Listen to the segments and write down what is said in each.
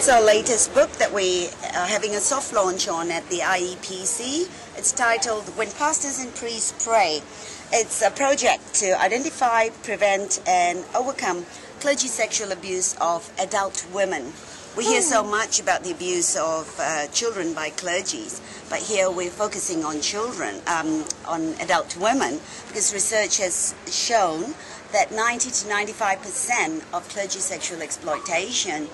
It's our latest book that we are having a soft launch on at the IEPC. It's titled When Pastors and Priests Pray. It's a project to identify, prevent and overcome clergy sexual abuse of adult women. We hear so much about the abuse of children by clergies, but here we're focusing on children, on adult women, because research has shown that 90 to 95% of clergy sexual exploitation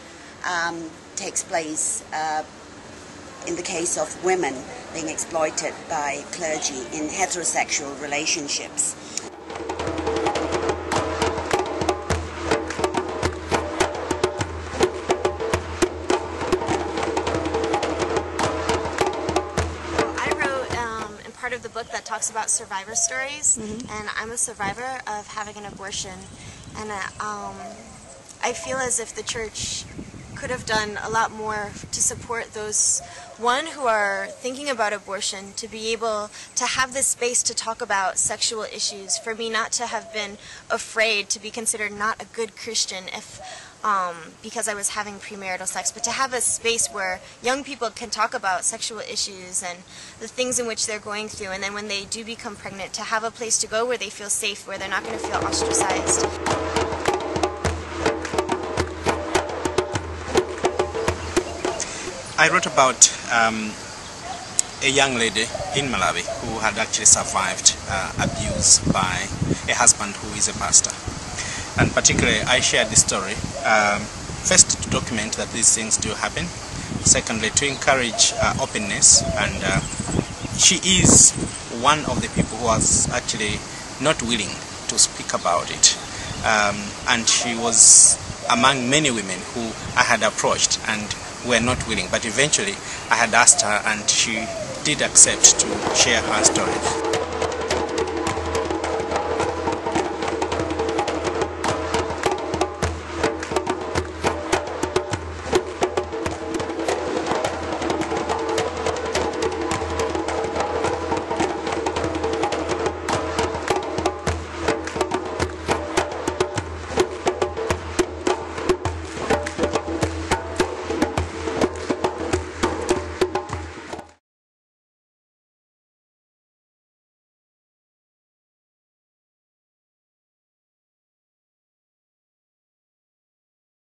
takes place in the case of women being exploited by clergy in heterosexual relationships. Part of the book that talks about survivor stories, and I'm a survivor of having an abortion, and I feel as if the church could have done a lot more to support those, one, who are thinking about abortion, to be able to have this space to talk about sexual issues, for me not to have been afraid to be considered not a good Christian if because I was having premarital sex, but to have a space where young people can talk about sexual issues and the things in which they're going through, and then when they do become pregnant, to have a place to go where they feel safe, where they're not going to feel ostracized. I wrote about a young lady in Malawi who had actually survived abuse by a husband who is a pastor. And particularly, I shared this story, first to document that these things do happen, secondly to encourage openness, and she is one of the people who was actually not willing to speak about it, and she was among many women who I had approached and were not willing, but eventually I had asked her and she did accept to share her story.